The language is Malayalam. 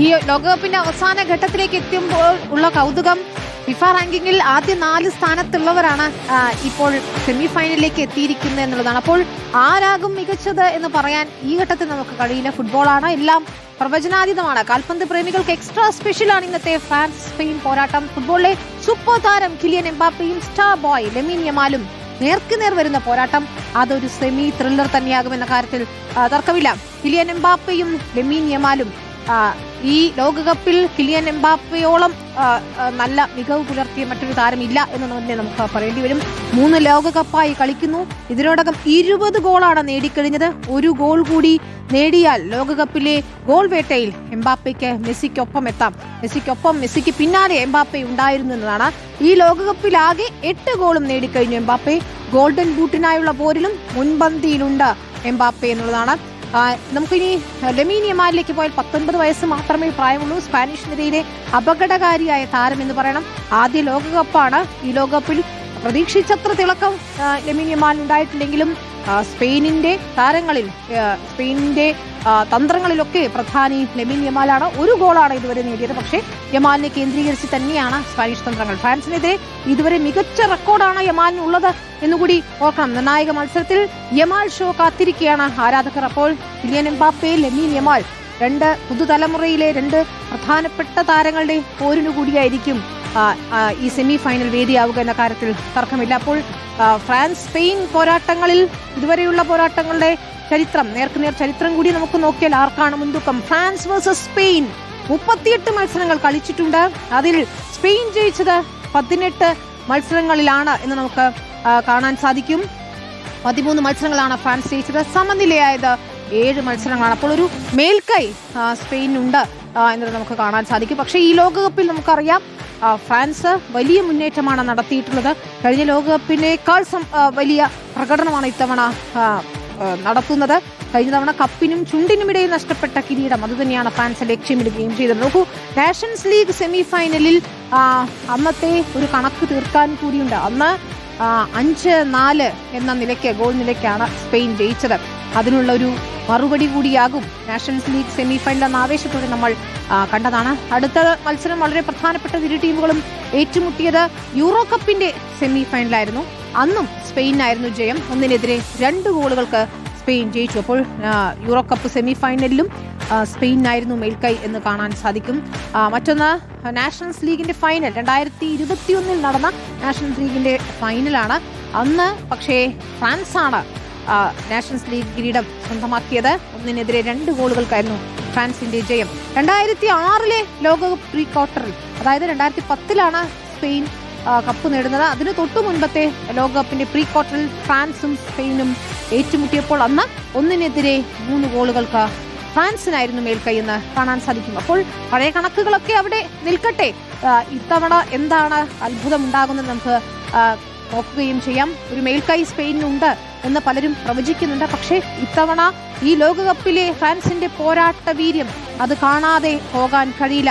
ഈ ലോകകപ്പിന്റെ അവസാന ഘട്ടത്തിലേക്ക് എത്തുമ്പോൾ ഉള്ള കൗതുകം ഫിഫ റാങ്കിങ്ങിൽ ആദ്യ 4 സ്ഥാനത്തുള്ളവരാണ് ഇപ്പോൾ സെമി ഫൈനലിലേക്ക് എത്തിയിരിക്കുന്നത് എന്നുള്ളതാണ്. അപ്പോൾ ആരാകും മികച്ചത് എന്ന് പറയാൻ ഈ ഘട്ടത്തിൽ നമുക്ക് കഴിയില്ല. ഫുട്ബോളാണ്, എല്ലാം പ്രവചനാതീതമാണ്. കാൽപന്ത് പ്രേമികൾക്ക് എക്സ്ട്രാ സ്പെഷ്യലാണ് ഇന്നത്തെ ഫ്രാൻസ് സ്പെയിൻ പോരാട്ടം. ഫുട്ബോളിലെ സൂപ്പർ താരം കിലിയൻ എംബാപ്പയും സ്റ്റാർ ബോയ് ലെമിൻ യമാലും നേർക്കുനേർ വരുന്ന പോരാട്ടം അതൊരു സെമി ത്രില്ലർ തന്നെയാകുമെന്ന കാര്യത്തിൽ തർക്കമില്ല. കിലിയൻ എംബാപ്പയും ലെമിൻ യമാലും ഈ ലോകകപ്പിൽ കിലിയൻ എംബാപ്പയോളം നല്ല മികവ് പുലർത്തിയ മറ്റൊരു താരമില്ല എന്ന് തന്നെ നമുക്ക് പറയേണ്ടി വരും. 3 ലോകകപ്പായി കളിക്കുന്നു. ഇതിനോടകം 20 ഗോളാണ് നേടിക്കഴിഞ്ഞത്. ഒരു ഗോൾ കൂടി നേടിയാൽ ലോകകപ്പിലെ ഗോൾ വേട്ടയിൽ എംബാപ്പയ്ക്ക് മെസ്സിക്കൊപ്പം എത്താം. മെസ്സിക്ക് പിന്നാലെ എംബാപ്പെ ഉണ്ടായിരുന്നു എന്നതാണ്. ഈ ലോകകപ്പിലാകെ 8 ഗോളും നേടിക്കഴിഞ്ഞു എംബാപ്പെ. ഗോൾഡൻ ബൂട്ടിനായുള്ള പോരിലും മുൻപന്തിയിലുണ്ട് എംബാപ്പെ എന്നുള്ളതാണ്. നമുക്കിനി ലെമിൻ യമാലിലേക്ക് പോയാൽ 19 വയസ്സ് മാത്രമേ പ്രായമുള്ളൂ. സ്പാനിഷ് നിരയിലെ അപകടകാരിയായ താരം എന്ന് പറയണം. ആദ്യ ലോകകപ്പാണ്. ഈ ലോകകപ്പിൽ പ്രതീക്ഷിച്ചത്ര തിളക്കം ലെമിൻ യമാലിന് ഉണ്ടായിട്ടില്ലെങ്കിലും സ്പെയിനിന്റെ താരങ്ങളിൽ സ്പെയിനിന്റെ തന്ത്രങ്ങളിലൊക്കെ പ്രധാനി ലെമിൻ യമാലാണ്. ഒരു ഗോളാണ് ഇതുവരെ നേടിയത്. പക്ഷേ യമാലിനെ കേന്ദ്രീകരിച്ച് തന്നെയാണ് സ്പാനിഷ് തന്ത്രങ്ങൾ. ഫ്രാൻസിനെതിരെ ഇതുവരെ മികച്ച റെക്കോർഡാണ് യമാലിന് ഉള്ളത് എന്നുകൂടി ഓർക്കണം. നിർണായക മത്സരത്തിൽ യമാൽ ഷോ കാത്തിരിക്കുകയാണ് ആരാധകർ. അപ്പോൾ കിലിയൻ എംബാപ്പെ, ലെമിൻ യമാൽ, 2 പുതുതലമുറയിലെ 2 പ്രധാനപ്പെട്ട താരങ്ങളുടെ പോരിനു കൂടിയായിരിക്കും ഈ സെമി ഫൈനൽ വേദിയാവുക എന്ന കാര്യത്തിൽ തർക്കമില്ല. അപ്പോൾ ഫ്രാൻസ് സ്പെയിൻ പോരാട്ടങ്ങളിൽ ഇതുവരെയുള്ള പോരാട്ടങ്ങളുടെ ചരിത്രം, നേർക്കുനേർ ചരിത്രം കൂടി നമുക്ക് നോക്കിയാൽ ആർക്കാണ് മുൻതൂക്കം? ഫ്രാൻസ് വേഴ്സസ് സ്പെയിൻ 38 മത്സരങ്ങൾ കളിച്ചിട്ടുണ്ട്. അതിൽ സ്പെയിൻ ജയിച്ചത് 18 മത്സരങ്ങളിലാണ് എന്ന് നമുക്ക് കാണാൻ സാധിക്കും. 13 മത്സരങ്ങളാണ് ഫ്രാൻസ് ജയിച്ചത്. സമനിലയായത് 7 മത്സരങ്ങളാണ്. അപ്പോൾ ഒരു മേൽക്കൈ സ്പെയിനുണ്ട് എന്നത് നമുക്ക് കാണാൻ സാധിക്കും. പക്ഷേ ഈ ലോകകപ്പിൽ നമുക്കറിയാം ഫ്രാൻസ് വലിയ മുന്നേറ്റമാണ് നടത്തിയിട്ടുള്ളത്. കഴിഞ്ഞ ലോകകപ്പിനേക്കാൾ വലിയ പ്രകടനമാണ് ഇത്തവണ നടത്തുന്നത്. കഴിഞ്ഞ തവണ കപ്പിനും ചുണ്ടിനുമിടയിൽ നഷ്ടപ്പെട്ട കിരീടം അതുതന്നെയാണ് ഫ്രാൻസ് ലക്ഷ്യമിടുകയും ചെയ്തത്. നോക്കൂ, നാഷൻസ് ലീഗ് സെമി ഫൈനലിൽ അന്നത്തെ ഒരു കണക്ക് തീർക്കാൻ കൂടിയുണ്ട്. അന്ന് 5-4 എന്ന നിലയ്ക്ക്, ഗോൾ നിലയ്ക്കാണ് സ്പെയിൻ ജയിച്ചത്. അതിനുള്ള ഒരു മറുപടി കൂടിയാകും നാഷൻസ് ലീഗ് സെമി ഫൈനൽ എന്ന ആവേശത്തോടെ നമ്മൾ കണ്ടതാണ്. അടുത്ത മത്സരം വളരെ പ്രധാനപ്പെട്ട ഇരു ടീമുകളും ഏറ്റുമുട്ടിയത് യൂറോ കപ്പിന്റെ സെമി ഫൈനലായിരുന്നു. അന്നും സ്പെയിനായിരുന്നു ജയം. 1-നെതിരെ 2 ഗോളുകൾക്ക് സ്പെയിൻ ജയിച്ചു. അപ്പോൾ യൂറോ കപ്പ് സെമി ഫൈനലിലും സ്പെയിനായിരുന്നു മേൽക്കൈ എന്ന് കാണാൻ സാധിക്കും. മറ്റൊന്ന് നാഷണൽസ് ലീഗിന്റെ ഫൈനൽ 2021 നടന്ന നാഷണൽസ് ലീഗിന്റെ ഫൈനലാണ്. അന്ന് പക്ഷേ ഫ്രാൻസാണ് നാഷണൽസ് ലീഗ് കിരീടം സ്വന്തമാക്കിയത്. 1-നെതിരെ 2 ഗോളുകൾക്കായിരുന്നു ഫ്രാൻസിന്റെ ജയം. 2006 ലോകകപ്പ് പ്രീ ക്വാർട്ടറിൽ, അതായത് 2010 സ്പെയിൻ കപ്പ് നേടുന്നത്. അതിന് തൊട്ടു മുൻപത്തെ ലോകകപ്പിന്റെ പ്രീ ക്വാർട്ടറിൽ ഫ്രാൻസും സ്പെയിനും ഏറ്റുമുട്ടിയപ്പോൾ അന്ന് 1-നെതിരെ 3 ഗോളുകൾക്ക് ഫ്രാൻസിനായിരുന്നു മേൽക്കൈ എന്ന് കാണാൻ സാധിക്കും. അപ്പോൾ പഴയ കണക്കുകളൊക്കെ അവിടെ നിൽക്കട്ടെ. ഇത്തവണ എന്താണ് അത്ഭുതം ഉണ്ടാകുന്നത് നമുക്ക് നോക്കുകയും ചെയ്യാം. ഒരു മേൽക്കൈ സ്പെയിനുണ്ട് എന്ന് പലരും പ്രവചിക്കുന്നുണ്ട്. പക്ഷേ ഇത്തവണ ഈ ലോകകപ്പിലെ ഫ്രാൻസിന്റെ പോരാട്ട വീര്യം അത് കാണാതെ പോകാൻ കഴിയില്ല.